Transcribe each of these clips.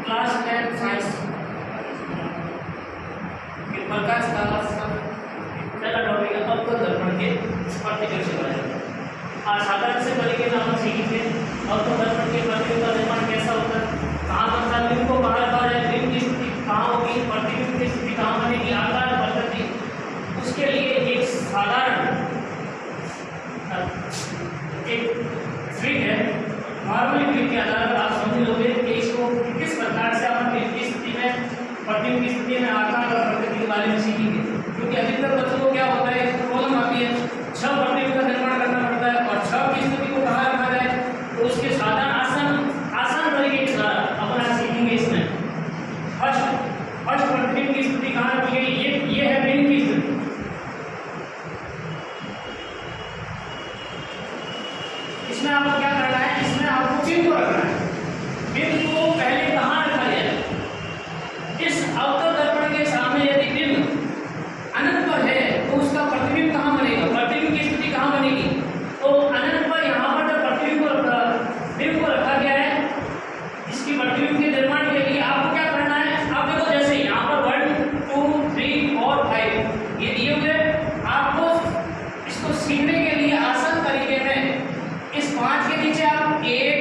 Class 10 science के प्रकाश का पहला टॉपिक है अवतल दर्पण के प्रतिबिंब के बारे में। आज साधारण से तरीके से हम सीखेंगे अवतल दर्पण के प्रतिबिंब का निर्माण कैसा होता है, कहाँ बनता है, बिंब को कहाँ रखा जाए, बिंब की स्थिति कहाँ होगी, प्रतिबिंब की स्थिति कहाँ बनेगी, आकार पद्धति, उसके लिए एक साधारण एक ट्रिक है। नॉर्मली ट्रिक के आधार पर आप समझ लोगे कि इसको किस प्रकार से हम बिंब की स्थिति में, प्रतिबिंब की स्थिति में आकार और प्रकृति के बारे में सीखेंगे। क्योंकि अधिकतर बच्चों को क्या होता है, प्रॉब्लम आती है, 6 प्रतिबिंब का निर्माण करना पड़ता है और 6 की स्थिति को कहाँ रखा जाए, तो उसके साधारण आसान तरीके के साथ अपन आज सीखेंगे। इसमें फर्स्ट प्रतिबिंब की स्थिति कहाँ रखी गई, ये है बिंब की स्थिति। इसमें आपको क्या करना है, इसमें आपको बिंब को रखना है। बिंब को पहले कहाँ रखा जाए, इस अवतल दर्पण के सामने यदि बिंब अनंत पर है तो उसका प्रतिबिंब कहाँ बनेगा, प्रतिबिंब की स्थिति कहाँ बनेगी, तो अनंत पर यहाँ पर जब बिंब को रखा गया है, इसकी प्रतिबिंब के निर्माण के लिए आपको क्या करना है, आप देखो जैसे यहाँ पर 1 2 3 और 5 ये दिए हुए, आपको इसको सीखने के लिए आसान तरीके में इस 5 के नीचे आप 1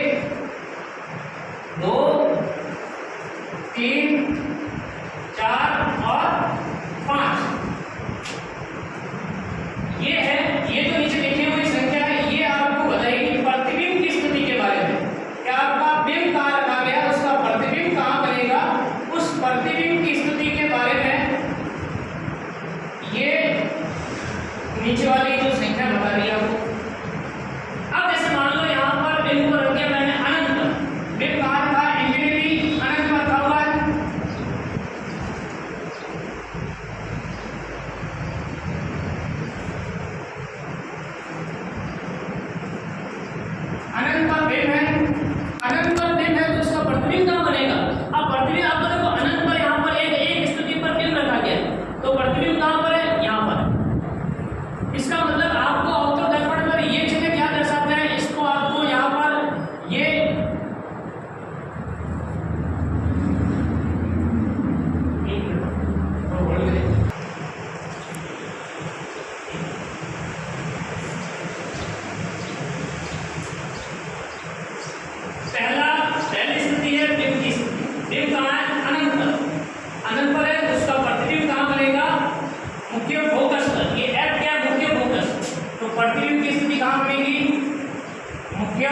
2 3 4 और 5 ये है, ये जो नीचे लिखी हुई संख्या है ये आपको बताएगी प्रतिबिंब की स्थिति के बारे में कि आपका बिंब कहाँ रखा गया, उसका प्रतिबिंब कहाँ बनेगा, उस प्रतिबिंब की स्थिति के बारे में ये नीचे वाली जो संख्या बता रही है आपको। अब जैसे मान लो यहाँ पर बिंब को रख दिया मैंने अनंत, बिंब कहाँ रखा है, इंफिनिटी अनंत पर रखा हुआ है। अनंत पर बिंब है, अनंत पर बिंब है तो उसका प्रतिबिंब कहाँ बनेगा। अब प्रतिबिंब आपको देखो अनंत पर यहाँ पर एक स्थिति पर बिंब रखा गया है तो प्रतिबिंब कहाँ पर है, यहाँ पर। इसका मतलब आपको अवतल दर्पण पर ये चीजें क्या दर्शाते हैं, इसको आपको यहाँ पर ये पहली स्थिति है बिंब की स्थिति। बिंब कहाँ है, अनंत पर है तो उसका प्रतिबिंब कहाँ बनेगा, मुख्य फोकस पर। ये F क्या है, मुख्य फोकस, तो प्रतिबिंब की स्थिति कहाँ बनेगी, मुख्य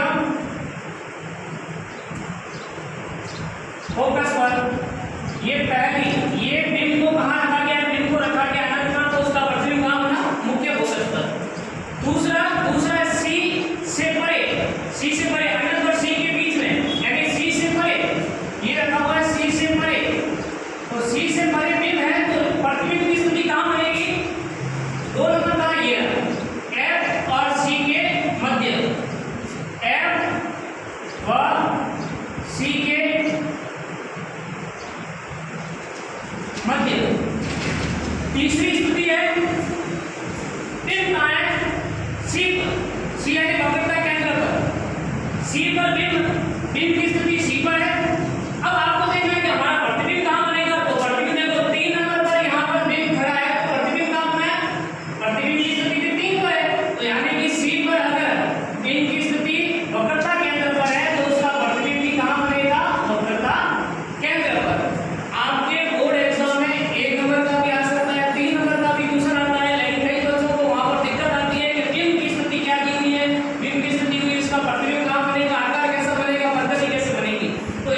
फोकस पर। ये पहली, ये बिंब को कहाँ रखा गया, बिंब को रखा गया अनंत पर तो उसका प्रतिबिंब कहाँ बना, मुख्य फोकस पर। दूसरा C से परे अनंत और C के बीच में, यानी C से परे ये रखा हुआ है, C से परे, तो C से परे बिंब है तो प्रतिबिंब की स्थिति कहाँ बनेगी, 2 नंबर का ये F और C के मध्य, F व C के मध्य। तीसरी स्थिति है बिंब कहाँ है, C यानी वक्रता केंद्र पर, C पर बिंब की स्थिति C पर है। अब आपको देखना है कि हमारा प्रतिबिंब कहाँ बनेगा, तो प्रतिबिंब देखो 3 नंबर पर यहाँ पर बिंब खड़ा है तो प्रतिबिंब कहाँ बना है, प्रतिबिंब की स्थिति 3 पर है, तो यानी कि C पर अगर बिंब की स्थिति वक्रता केंद्र पर है तो उसका प्रतिबिंब भी कहाँ बनेगा, वक्रता केंद्र पर। आपके बोर्ड एग्जाम में 1 नंबर का भी आ सकता है, 3 नंबर का भी क्वेश्चन आता है, लेकिन कई बच्चों को वहां पर दिक्कत आती है कि बिंब की स्थिति क्या दी हुई है, बिंब की स्थिति हुई, इसका प्रतिबिंब कहाँ बनेगा, आकार कैसा बनेगा, पद्धति कैसे बनेगी। तो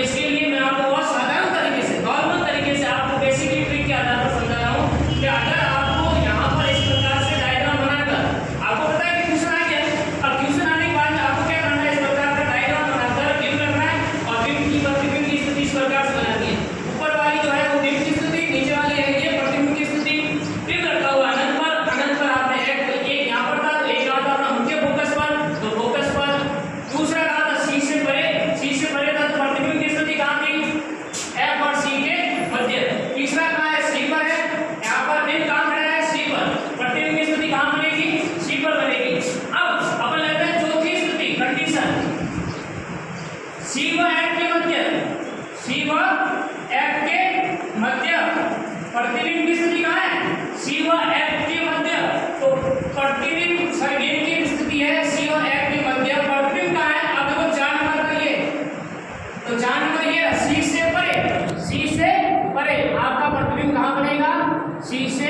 सी से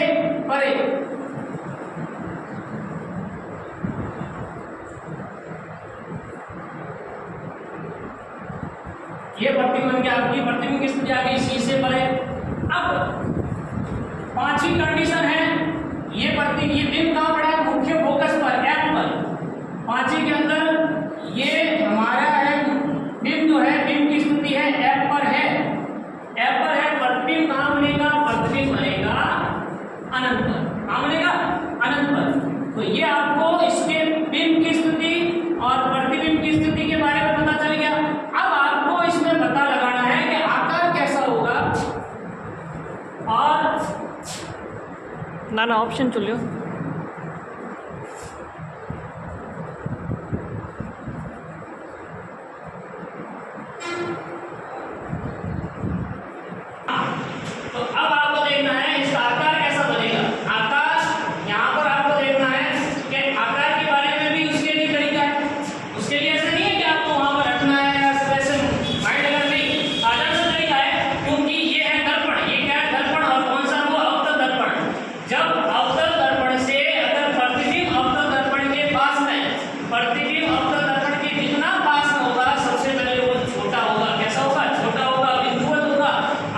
परे। ये प्रतिबिंब बन गया, आपकी प्रतिबिंब की स्थिति आ गई सी से परे। अब पांचवी कंडीशन है, ये बिंब कहाँ पड़ा है? मुख्य फोकस पर, एफ पर। पांचवी के अंदर ये हमारा है बिंब जो है, बिंब की स्थिति है एफ पर है, एफ पर है। प्रतिबिंब कहाँ बनेगा? प्रतिबिंब बनेगा अनंत पर। कहाँ बनेगा? अनंत पर। तो ये आपको इसके बिंब की स्थिति और प्रतिबिंब की स्थिति के बारे में पता चल गया। अब आपको इसमें पता लगाना है कि आकार कैसा होगा और ना ऑप्शन चुनियो। तो अब आपको देखना है इसका आकार कैसा बनेगा। आकार यहाँ पर आपको देखना है कि आकार के बारे में भी उसके लिए तरीका है। उसके लिए ऐसा नहीं है कि आपको वहां पर रखना है या वैसे माइंड अगर नहीं, साधारण सा तरीका है। क्योंकि ये है दर्पण, ये क्या है? दर्पण। और कौन सा? वो अवतल दर्पण। जब अवतल दर्पण से अगर प्रतिबिंब अवतल दर्पण के पास में, प्रतिबिंब अवतल दर्पण के जितना पास में होगा, सबसे पहले वो छोटा होगा। कैसा होगा? छोटा होगा, बिंदुवत होगा।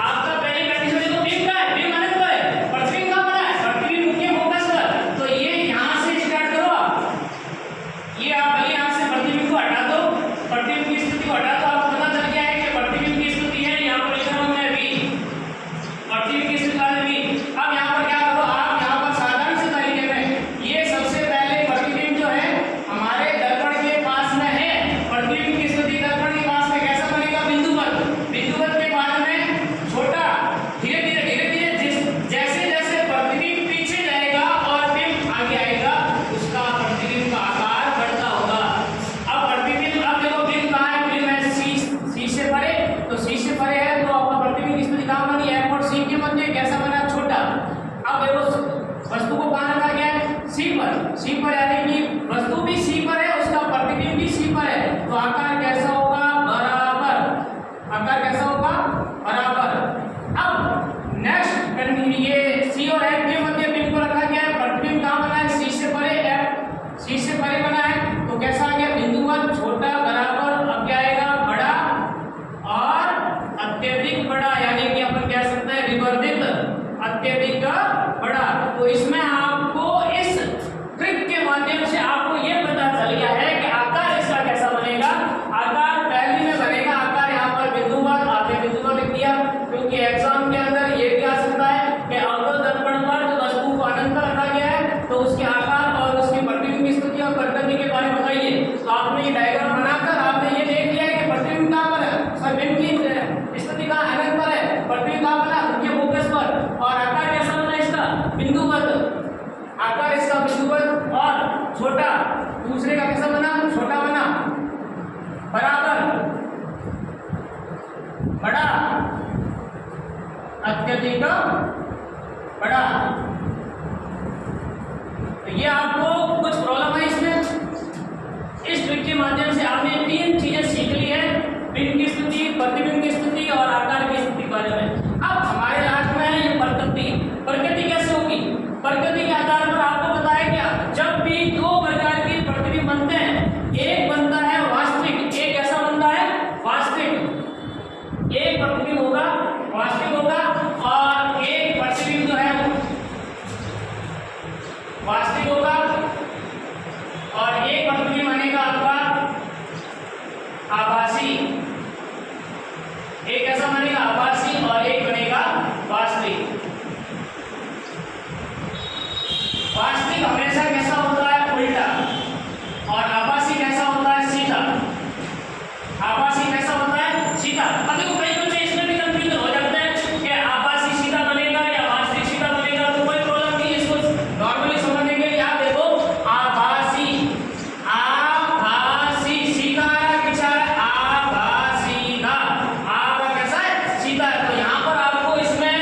आपका पहले कंडीशन देखो, बिंब का है, बिंब अनंत पर है, प्रतिबिंब कहाँ बना है? प्रतिबिंब मुख्य फोकस पर। तो ये यहाँ से स्टार्ट करो आप, ये आप पहले यहाँ से प्रतिबिंब को हटा दो, प्रतिबिंब की स्थिति को हटा दो। आपको पता चल गया है कि प्रतिबिंब की स्थिति है, यहाँ पर लिखा हूँ मैं V, प्रतिबिंब की स्थिति है V। अब यहाँ पर क्या करो आप, यहाँ पर साधारण से तरीके में ये सबसे पहले प्रतिबिंब जो है हमारे दर्पण के पास में है, प्रतिबिंब की स्थिति दर्पण के पास में कैसा बनेगा? बिंदुवत। बिंदुवत के बाद में छोटा, धीरे धीरे जैसे जैसे प्रतिबिंब पीछे जाएगा और बिंब आगे आएगा, उसका प्रतिबिंब का आकार बढ़ता होगा। अब प्रतिबिंब, अब देखो बिंब कहाँ है? बिंब है सी से परे। तो सी से परे है तो आपका प्रतिबिंब की स्थिति कहाँ बनी? एफ और सी के मध्य कैसा बना? छोटा। अब देखो वस्तु को कहाँ रखा गया है? सी पर। सी पर यानी कि वस्तु भी सी पर है, उसका प्रतिबिंब भी सी पर है। तो आकार कैसा होगा? बराबर। आकार कैसा होगा? बराबर। अब नेक्स्ट, ये सी और एफ के मध्य बिंब को रखा गया है। प्रतिबिंब कहाँ बना है? सी से परे, एफ सी से परे बना है। तो कैसा आ गया? बिंदुवत, छोटा, बराबर। अब क्या आएगा? बड़ा और अत्यधिक बड़ा, यानी कि अपन कह सकते हैं विवर्धित, अत्यधिक बड़ा। तो इसमें आपको इस ट्रिक के माध्यम से आपको ये पता चल गया है कि आकार इसका कैसा बनेगा। आकार पहली में बनेगा, आकार यहाँ पर बिंदुवत, आपने बिंदुवत लिख दिया क्योंकि एग्जाम के अंदर ये भी आ सकता है कि अवतल दर्पण पर जो वस्तु को अनंत पर रखा गया है तो उसके आकार और उसकी प्रतिबिंब की स्थिति और प्रकृति के बारे में बताइए। तो आपने ये डायग्राम बनाकर आपने ये देख लिया है कि प्रतिबिंब कहाँ पर है, बिंब की स्थिति कहाँ? अनंत पर है। प्रतिबिंब कहाँ बना? मुख्य फोकस पर। और आकार कैसा बना इसका? बिंदुवत। आकार इसका बिंदुवत और छोटा। दूसरे का कैसा बना? छोटा बना, बराबर, बड़ा, अत्यधिक बड़ा। तो ये आपको कुछ प्रॉब्लम है इसमें। इस ट्रिक के माध्यम से आपने तीन चीजें सीख ली है, बिंब की स्थिति, प्रतिबिंब की स्थिति और आकार की स्थिति के बारे में। अब हमारे लास्ट में है ये प्रकृति। प्रकृति कैसे होगी? प्रकृति के आधार पर आपको पता है क्या, जब भी दो प्रकार के प्रतिबिंब बनते हैं, एक बनता है वास्तविक, एक ऐसा बनता है वास्तविक। एक प्रतिबिंब होगा वास्तविक होगा और एक प्रतिबिंब जो है वास्तविक होगा और एक प्रतिबिंब बनेगा आपका आभासी। एक ऐसा बनेगा आभासी और एक बनेगा वास्तविक। वास्तविक हमेशा कैसा होता है? उल्टा। और आभासी कैसा होता है? सीधा। आभासी कैसा होता है? सीधा। अब देखो कई बच्चे इसमें भी कंफ्यूजन हो जाते हैं कि आभासी सीधा बनेगा या वास्तविक सीधा बनेगा। तो कोई प्रॉब्लम नहीं है, इसको नॉर्मली समझने के लिए आप देखो आभासी, आभासी सीधा है, पीछा है आभासी का। आपका कैसा है? सीधा है। तो यहाँ पर आपको इसमें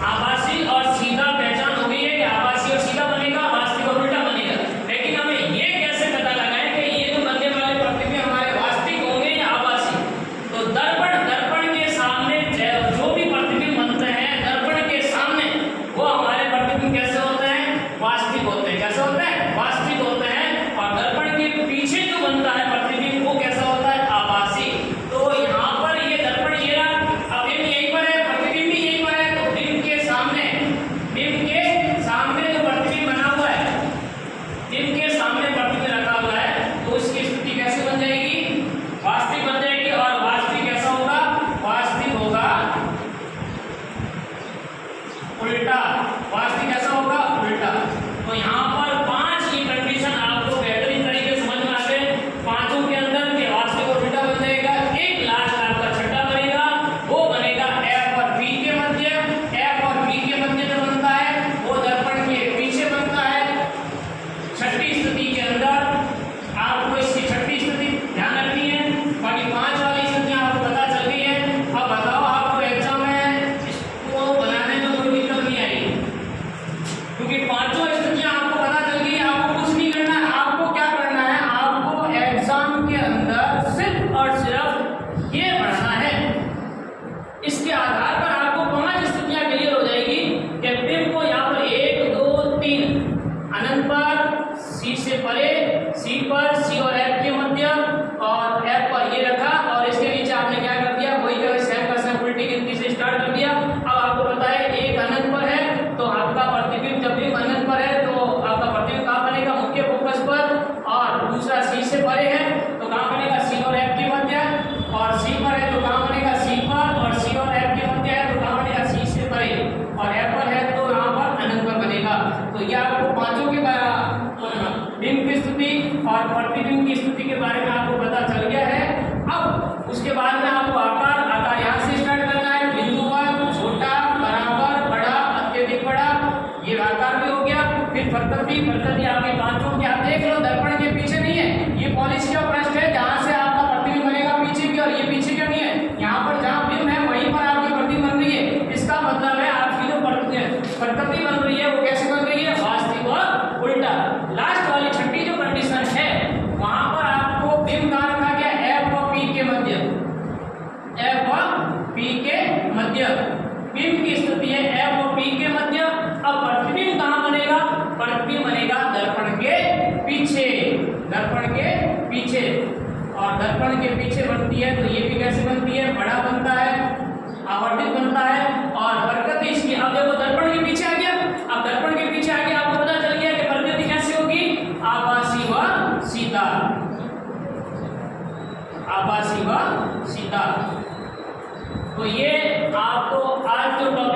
आभासी और सीधा पहचान हो गई है कि आभासी और सीधा बनेगा, वास्तविक और उल्टा बनेगा। लेकिन हमें ये कैसे पता लगाएं कि ये जो बनने वाले प्रतिबिंब हमारे वास्तविक होंगे या आभासी? तो दर्पण के सामने जो भी प्रतिबिंब बनते हैं, दर्पण के सामने वो हमारे के पीछे बनती है तो ये भी कैसे बनती है, बड़ा बनता है, आवर्तित बनता है और प्रकृति इसकी। अब देखो दर्पण के पीछे आ गया, अब दर्पण के पीछे आ गया आपको पता चल गया कि प्रकृति कैसे होगी, आभासी व सीधा, आभासी व सीधा। तो ये आपको आज जो टॉपिक